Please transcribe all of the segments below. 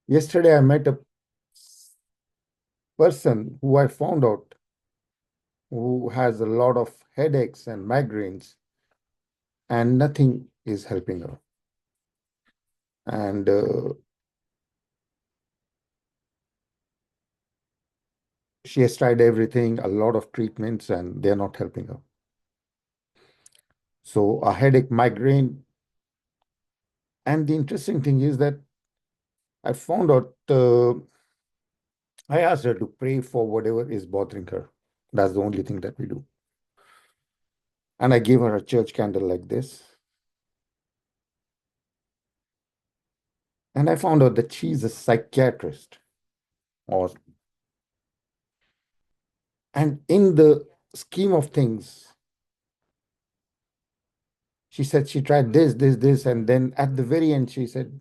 Yesterday, I met a person who I found out who has a lot of headaches and migraines, and nothing is helping her. And she has tried everything, a lot of treatments, and they're not helping her. So, a headache, migraine. And the interesting thing is that I found out, I asked her to pray for whatever is bothering her. That's the only thing that we do. And I gave her a church candle like this. And I found out that she's a psychiatrist. Or And in the scheme of things, she said she tried this, and then at the very end, she said,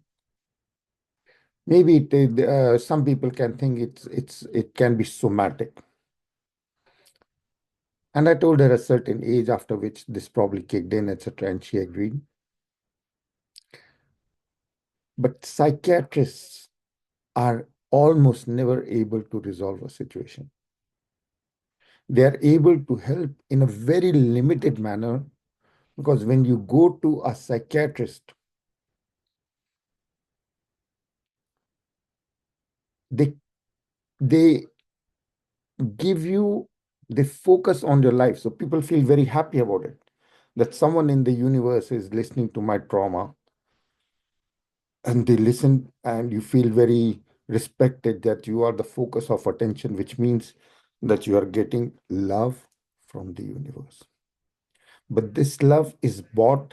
maybe some people can think it can be somatic. And I told her a certain age after which this probably kicked in, etc., and she agreed. But psychiatrists are almost never able to resolve a situation. They are able to help in a very limited manner, because when you go to a psychiatrist, they they give you, they focus on your life. So people feel very happy about it, that someone in the universe is listening to my trauma, and they listen, and you feel very respected, that you are the focus of attention, which means that you are getting love from the universe. But this love is bought,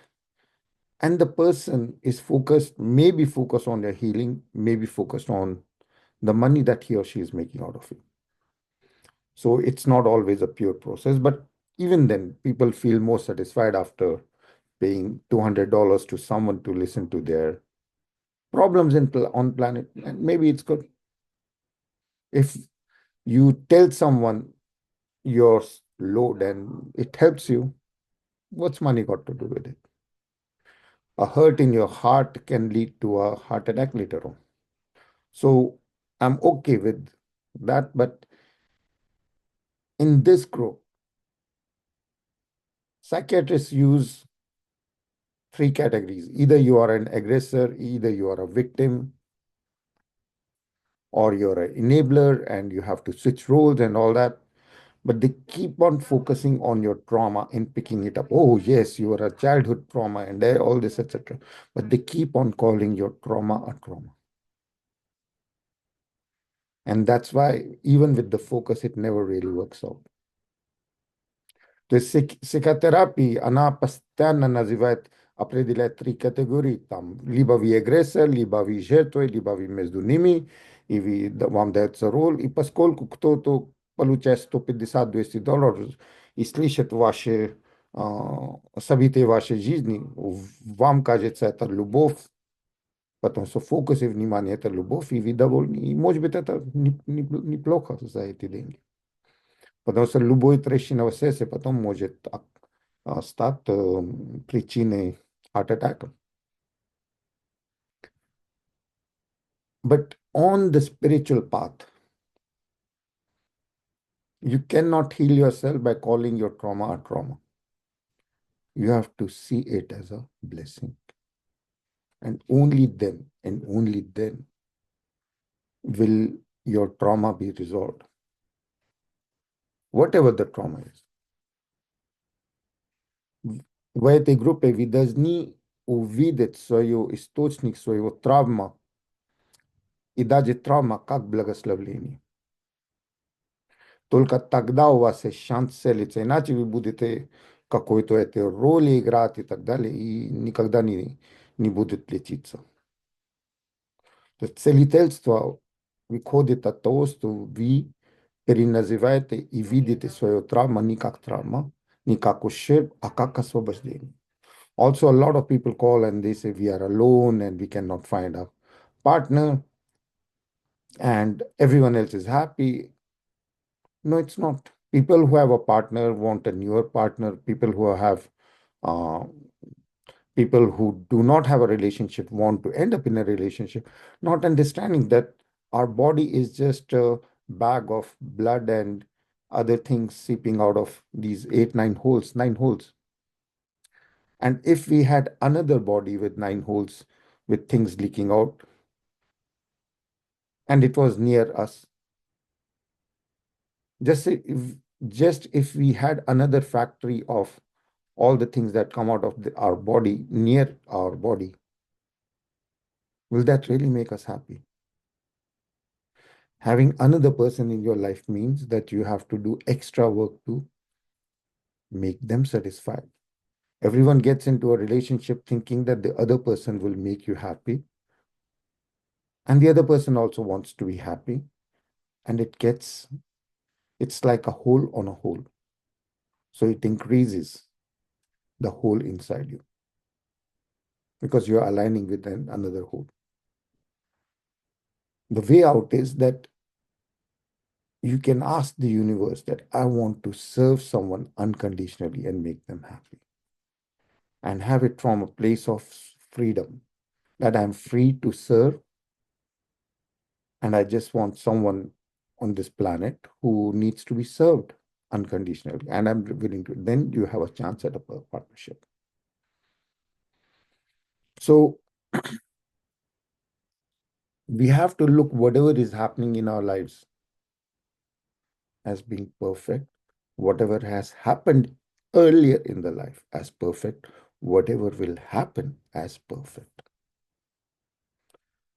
and the person is focused, maybe focused on their healing, maybe focused on the money that he or she is making out of it. So it's not always a pure process, but even then, people feel more satisfied after paying $200 to someone to listen to their problems on planet. And maybe it's good. If you tell someone your load and it helps you, what's money got to do with it? A hurt in your heart can lead to a heart attack later on. So I'm okay with that. But in this group, psychiatrists use three categories. Either you are an aggressor, either you are a victim, or you're an enabler and you have to switch roles and all that. But they keep on focusing on your trauma and picking it up. Oh, yes, you are a childhood trauma and all this, etc. But they keep on calling your trauma a trauma. And that's why, even with the focus, it never really works out. То есть психотерапия, она постоянно называет, определяет три категории. Там либо вы агрессор, либо вы жертва, либо вы между ними, и вам дается роль. И поскольку кто-то получает $150-200 и слышит ваши события вашей жизни, вам кажется, это любовь, потому что фокус и внимание– это любовь, и вы довольны. И, может быть, это неплохо за эти деньги. Потому что любой трещина в сердце потом может стать причиной heart attack. But on the spiritual path, you cannot heal yourself by calling your trauma a trauma. You have to see it as a blessing. And only then will your trauma be resolved. Whatever the trauma is. В этой группе вы должны увидеть свою источник своего травма и даже травма как благословение. Только тогда у вас есть шанс целиться, иначе вы будете какой-то этой роли играть и так далее, и никогда не будет лечиться. То есть целительство выходит от того, что вы переназываете и видите свою травму не как травма, не как ущерб, а как освобождение. Also, a lot of people call and they say we are alone and we cannot find a partner and everyone else is happy. No, it's not. People who have a partner want a newer partner. People who have uh, People who do not have a relationship want to end up in a relationship, not understanding that our body is just a bag of blood and other things seeping out of these 8, 9 holes, 9 holes. And if we had another body with 9 holes, with things leaking out, and it was near us, just if we had another factory of all the things that come out of our body near our body, will that really make us happy? Having another person in your life means that you have to do extra work to make them satisfied. Everyone gets into a relationship thinking that the other person will make you happy, and the other person also wants to be happy, and it's like a hole on a hole. So it increases the hole inside you because you're aligning with another hole. The way out is that you can ask the universe that I want to serve someone unconditionally and make them happy, and have it from a place of freedom, that I'm free to serve, and I just want someone on this planet who needs to be served unconditionally, and I'm willing to. Then you have a chance at a partnership. So we have to look whatever is happening in our lives as being perfect, whatever has happened earlier in the life as perfect, whatever will happen as perfect.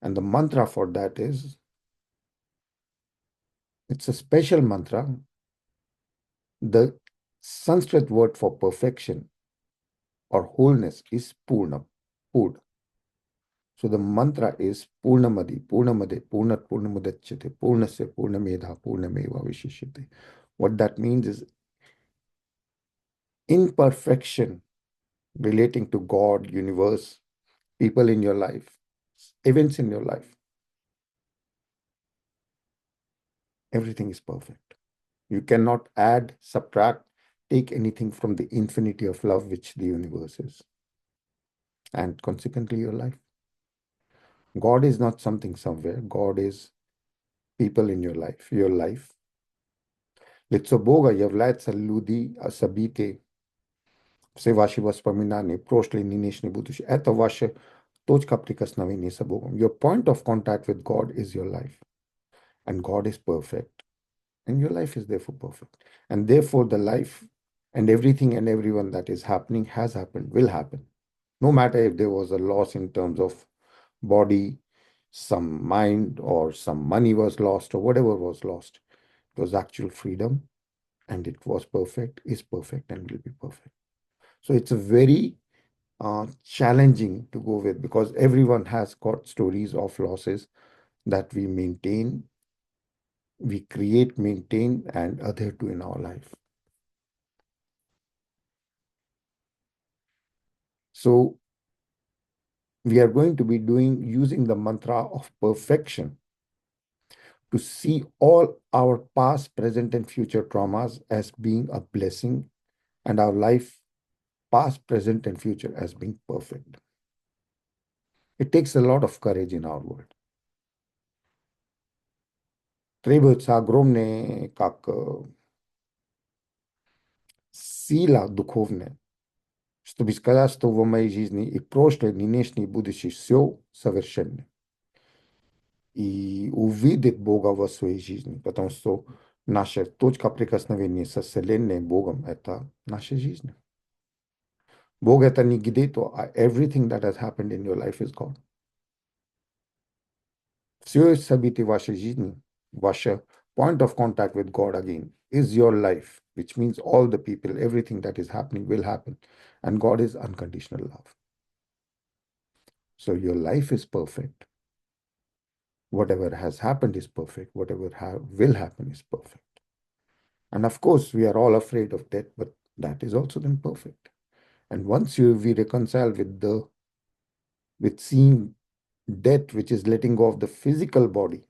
And the mantra for that is, it's a special mantra. The Sanskrit word for perfection or wholeness is Purna, Purna. So the mantra is Purnamadi, Purnamade, Purnat Purnamudachyate, Purnasya Purnamedha, Purnameva Vishishyate. What that means is imperfection relating to God, universe, people in your life, events in your life. Everything is perfect. You cannot add, subtract, take anything from the infinity of love which the universe is, and consequently your life. God is not something somewhere. God is people in your life, your life. Litsoboga является люди, события, все ваши воспоминания, прошлое, нынешнее, будущее. Это ваша точка прикосновения с Богом. Your point of contact with God is your life. And God is perfect. And your life is therefore perfect. And therefore the life and everything and everyone that is happening has happened, will happen. No matter if there was a loss in terms of body, some mind, or some money was lost, or whatever was lost. It was actual freedom, and it was perfect, is perfect, and will be perfect. So it's a very challenging to go with, because everyone has got stories of losses that we maintain, we create, maintain, and adhere to in our life. So we are going to be using the mantra of perfection to see all our past, present, and future traumas as being a blessing, and our life, past, present, and future, as being perfect. It takes a lot of courage in our world. Требуется огромная, как сила духовная, чтобы сказать, что в моей жизни и прошлое, и нынешнее, и будущее все совершенно. И увидеть Бога в своей жизни, потому что наша точка прикосновения со Вселенной Богом – это наша жизнь. Бог – это не где-то, а everything that has happened in your life is God. Все события вашей жизни, ваша point of contact with God again is your life, which means all the people, everything that is happening will happen. And God is unconditional love. So your life is perfect. Whatever has happened is perfect. Whatever will happen is perfect. And of course, we are all afraid of death, but that is also then perfect. And once we reconcile with seeing death, which is letting go of the physical body,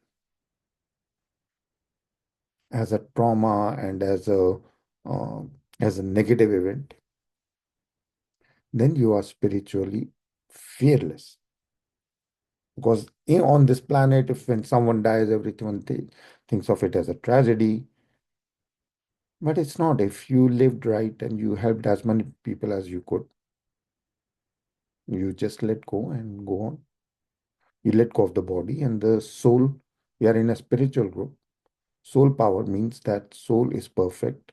as a trauma and as a negative event, then you are spiritually fearless. Because on this planet, if when someone dies, everyone thinks of it as a tragedy. But it's not. If you lived right and you helped as many people as you could, you just let go and go on. You let go of the body and the soul. We are in a spiritual group. Soul power means that soul is perfect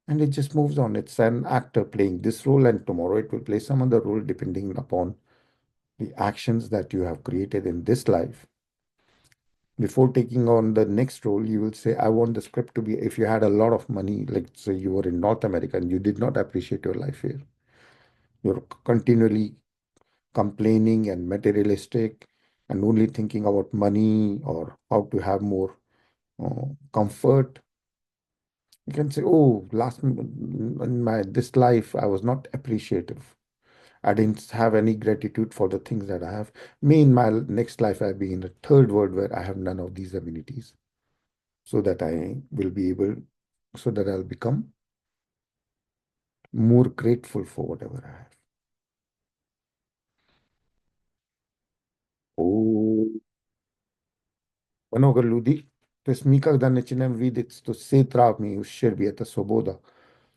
and it just moves on. It's an actor playing this role, and tomorrow it will play some other role depending upon the actions that you have created in this life. Before taking on the next role, you will say, I want the script to be, if you had a lot of money, like say you were in North America and you did not appreciate your life here, you're continually complaining and materialistic and only thinking about money or how to have more comfort. You can say, oh, in my this life, I was not appreciative. I didn't have any gratitude for the things that I have. Me, in my next life, I'll be in a third world where I have none of these amenities, so that I will be able, so that I'll become more grateful for whatever I have. Oh, Manogar to jest nikada nie zaczynam widzieć, to setra mi uszczerbie ta swoboda.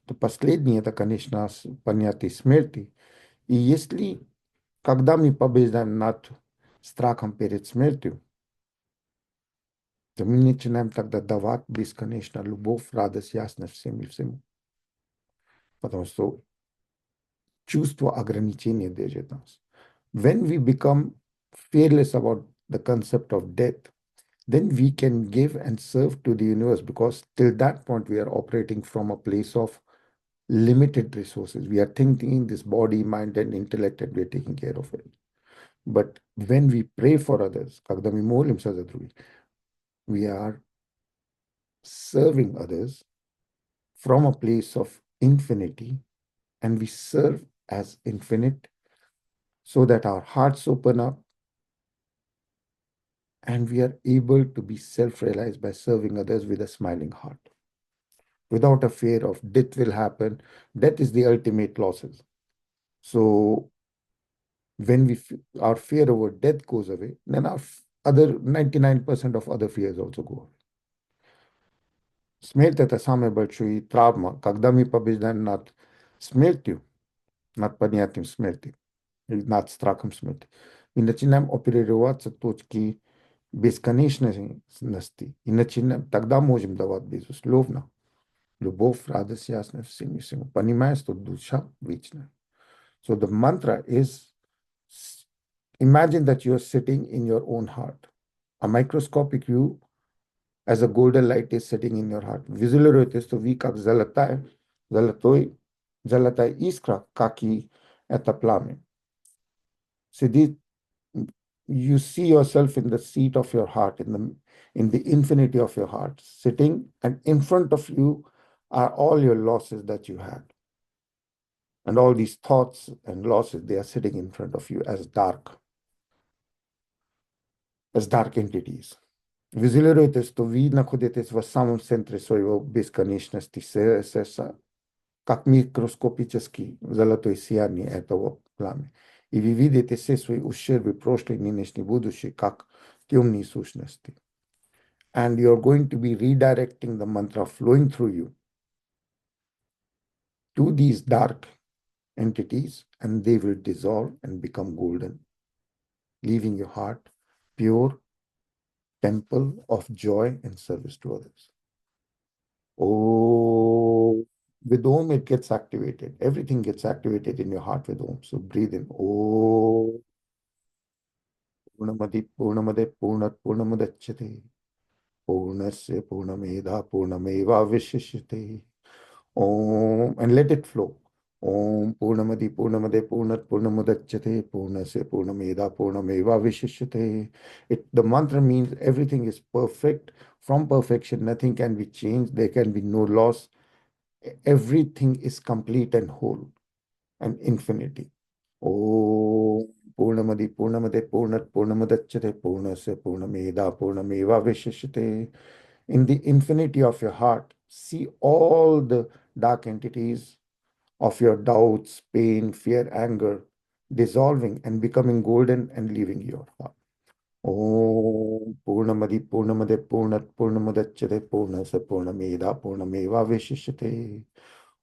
To последнее, это, конечно, понятие смерти. И если, когда мы побеждаем над страхом перед смертью, то мы начинаем тогда давать бесконечно любовь, радость, ясность всем и всему. Потому что чувство ограничения держит нас. When we become fearless about the concept of death, then we can give and serve to the universe, because till that point we are operating from a place of limited resources. We are thinking this body, mind, and intellect, and we are taking care of it. But when we pray for others, когда мы молимся за других, we are serving others from a place of infinity, and we serve as infinite so that our hearts open up and we are able to be self-realized by serving others with a smiling heart, without a fear of death will happen. Death is the ultimate losses. So when our fear over death goes away, then our other 99% of other fears also go away. Смерть — это самая большая травма. Когда мы побеждаем над смертью, над понятием смерти, или над страхом смерти, мы начинаем оперироваться точки бесконечности. И начинаем, тогда можем давать, безусловно, любовь, радость, ясность всем и всему. Понимая, что душа вечная. So the mantra is, imagine that you're sitting in your own heart. A microscopic view as a golden light is sitting in your heart. Визуализируйте, что вы как золотая искра, как и это пламя. Сидит, you see yourself in the seat of your heart, in the infinity of your heart, sitting, and in front of you are all your losses that you had. And all these thoughts and losses, they are sitting in front of you as dark entities. Визуализируйте, что вы находитесь в самом центре своего бесконечности сердца, как микроскопический золотой сияние этого пламя. И вы видите все свои ущербы, прошлые, нынешние, будущие, как темные сущности. And you're going to be redirecting the mantra flowing through you to these dark entities, and they will dissolve and become golden, leaving your heart pure temple of joy and service to others. Oh, with Om, it gets activated. Everything gets activated in your heart with Om. So breathe in. Om. Purnamadi Purnamade Purnat Purnamadachyate. Purnasya Purnamedha Purnameva Vishishyate. Om. And let it flow. Om Purnamadi Purnamade Purnat Purnamadachyate. Purnasya Purnamedha Purnameva Vishishyate. The mantra means everything is perfect. From perfection, nothing can be changed. There can be no loss. Everything is complete and whole and infinity. Om Purnamadi Purnamade Purnat Purnamadachyate Purnasya Purnamedha Purnameva Vishishyate. In the infinity of your heart, see all the dark entities, of your doubts, pain, fear, anger, dissolving and becoming golden and leaving your heart. Om Purnamadi Purnamade Purnat Purnamudachyate Purnasa Purnameda Purnameva Vishishyate.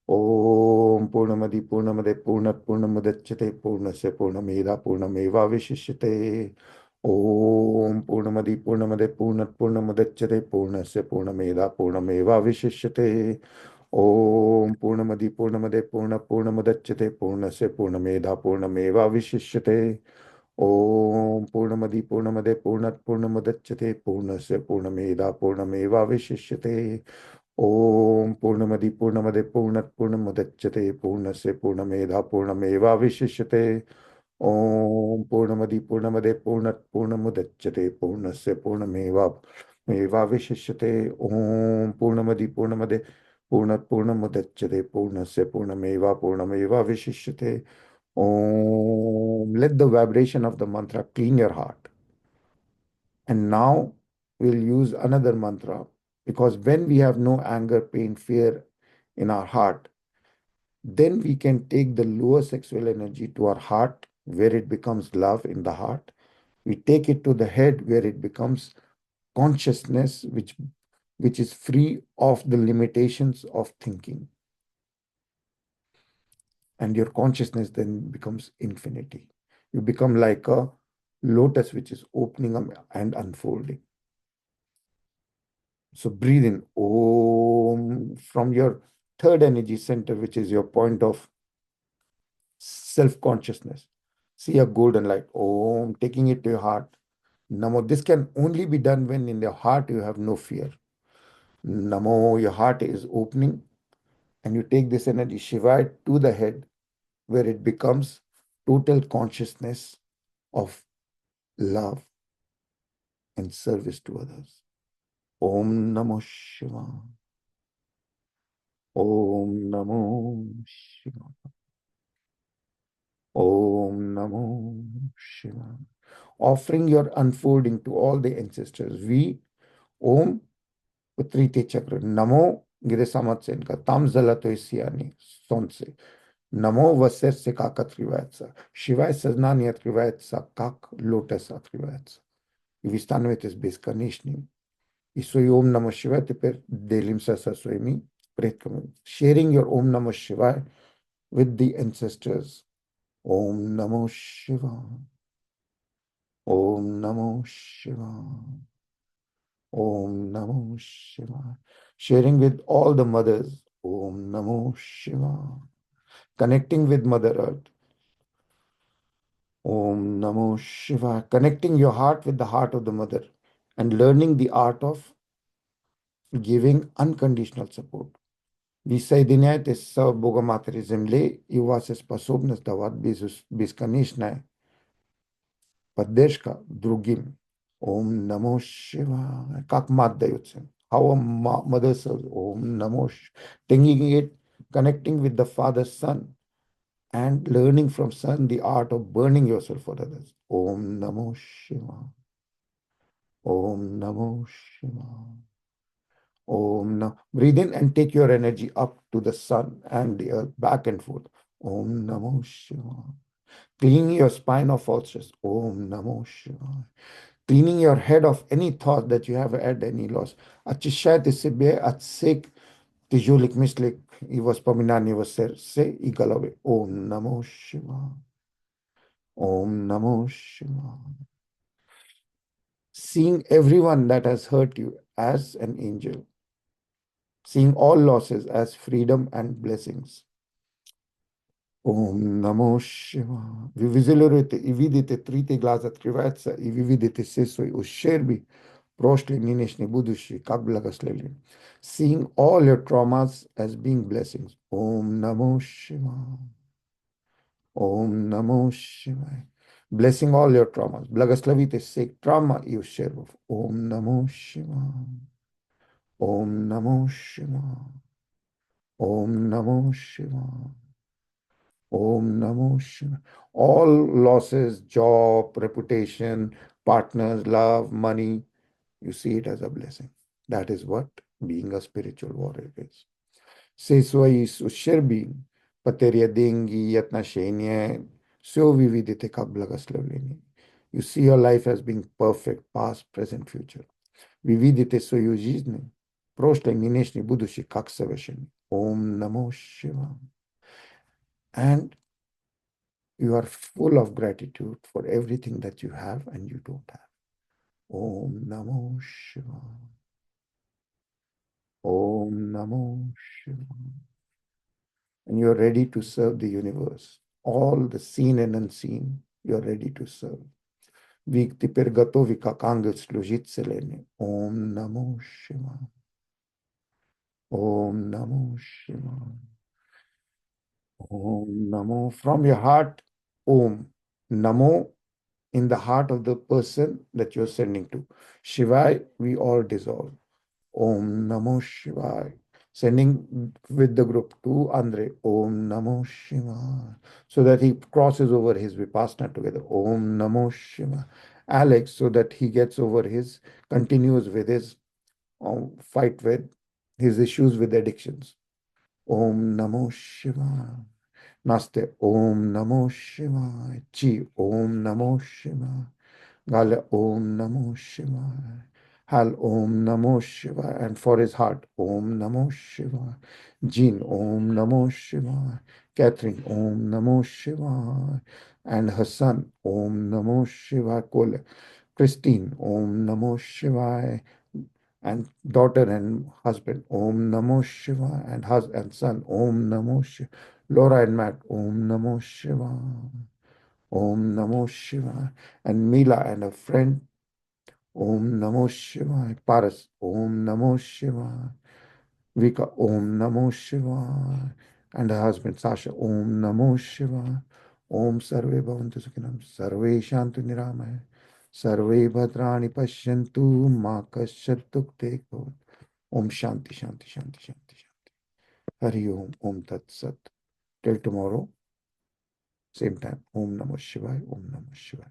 Om Purnamadi Purnamade Purnat Purnamudachyate Purnasya Purnameda Purnameva Vishishyate. Om Purnamadi Purnamade Purnat Purnamudachyate Purnasya Purnameda Purnameva Vishishyate. Om Purnamadi Purnamade Purnat Purnamudachyate Purnasya Purnameda Purnameva Vishishyate. Om Purnamadi Purnamade Purnat Purnamudachyate Purnasya Purnameda Purnameva Vishishyate. Om Purnamadi Purnamade Purnat Purnamudachyate Purnasya Purnameda Purnameva Vishishyate. Om Purnamadi Purnamade Purnat Purnamudachyate Purnasya Purnameva Meva Vishishyate. Om Purnamadi Purnamade Purnat Purnamudachyate Purnasya Purnameva Purnameva Vishishyate. Om. Let the vibration of the mantra clean your heart. And now we'll use another mantra, because when we have no anger, pain, fear in our heart, then we can take the lower sexual energy to our heart, where it becomes love in the heart. We take it to the head, where it becomes consciousness, which is free of the limitations of thinking. And your consciousness then becomes infinity. You become like a lotus which is opening up and unfolding. So breathe in Om from your third energy center, which is your point of self-consciousness. See a golden light, Om, taking it to your heart. Namo. This can only be done when in your heart you have no fear. Namo, your heart is opening, and you take this energy, Shiva, to the head, where it becomes total consciousness of love and service to others. Om Namo Shiva. Om Namo Shiva. Om Namo Shiva. Offering your unfolding to all the ancestors. We, Om, Utrite Chakra. Namo, Gire Samatsenka. Tam Zalato Isyani. Sonse. Namo Vaser Sekaka Trivatsa. Shivai Saznani Trivatsa. Kak Lotus Trivatsa. I vi stanovite s bezkoničnim. I svoj Om Namo Shiva, teper delim se sa svojimi predkami. Sharing your Om Namo Shiva with the ancestors. Om Namo Shiva. Om Namo Shiva. Om Namo Shiva. Sharing with all the mothers. Om Namo Shiva. Connecting with Mother Earth. Om Namo Shiva. Connecting your heart with the heart of the mother and learning the art of giving unconditional support. Vi соединяете с Богом Матери Земли, и у вас есть способность давать бесконечная поддержка другим. Om Namo Shiva. Как мать дается. How a mother serves. Om Namo Shiva. Taking it, connecting with the Father, Son, and learning from Son the art of burning yourself for others. Om Namo Shiva. Om Namo Shiva. Om Namo. Breathe in and take your energy up to the sun and the earth, back and forth. Om Namo Shiva. Cleaning your spine of falseness. Om Namo Shiva. Cleaning your head of any thought that you have had any loss. Очищайте себе от всех тяжелых мыслей и воспоминаний в сердце и голове. Om Namo Shiva. Om Namo Shiva. Seeing everyone that has hurt you as an angel. Seeing all losses as freedom and blessings. Om Namo Shiva. Vi visualizujete i vidite trite glasa открывается, и вы видите все свои ущербы, прошлые, нынешние, будущие, как благословение. Seeing all your traumas as being blessings. Om Namo Shiva. Om Namo Shiva. Blessing all your traumas. Благословите всех травма и ущербов. Om Namo Shiva. Om Namo Shiva. Om Namo Shiva. Om Namo Shiva. All losses, job, reputation, partners, love, money, you see it as a blessing. That is what being a spiritual warrior is. Se sois ущерби, Pateria dengi yatnashenie, so vividite kablagaslevleni. You see your life as being perfect, past, present, future. Vividite свою жизнь, прошлое, нынешнее, будущее, как совершенно. Om Namo Shiva. And you are full of gratitude for everything that you have and you don't have. Om Namo Shiva. Om Namo Shiva. And you're ready to serve the universe. All the seen and unseen, you're ready to serve. Vy теперь готовы как ангел служить вселенной. Om Namo Shiva. Om Namo Shiva. Om Namo. From your heart, Om Namo in the heart of the person that you're sending to. Shivai, we all dissolve. Om Namo Shivai. Sending with the group to Andre. Om Namo Shivai. So that he crosses over his Vipassana together. Om Namo Shivai. Alex, so that he gets over his, continues with his fight with his issues with addictions. Om Namo Shivai. Naste Om Namo Shivai. Chi Om Namo Shivai. Gala Om Namo Shivai. Hal Om Namo Shivai. And for his heart, Om Namo Shivai. Jean Om Namo Shivai. Catherine Om Namo Shivai. And her son Om Namo Shivai. Kole. Christine Om Namo Shivai. And daughter and husband Om Namo Shivai. And husband and son Om Namo Shivai. Laura and Matt Om Namo Shivai. Om Namo Shivai. And Mila and a friend, Om Namo Shivai. Paras, Om Namo Shivai. Vika, Om Namo Shivai. And her husband, Sasha, Om Namo Shivai. Om Sarve Bhavantu Sukhinam. Sarve Shantu Niramaya. Sarve Bhadrani Pashyantu Ma Kasyat Dukte Bhavat. Om Shanti, Shanti, Shanti, Shanti, Shanti. Hari Om, Om Tat Sat. Till tomorrow, same time. Om Namo Shivaya. Om Namo Shivaya.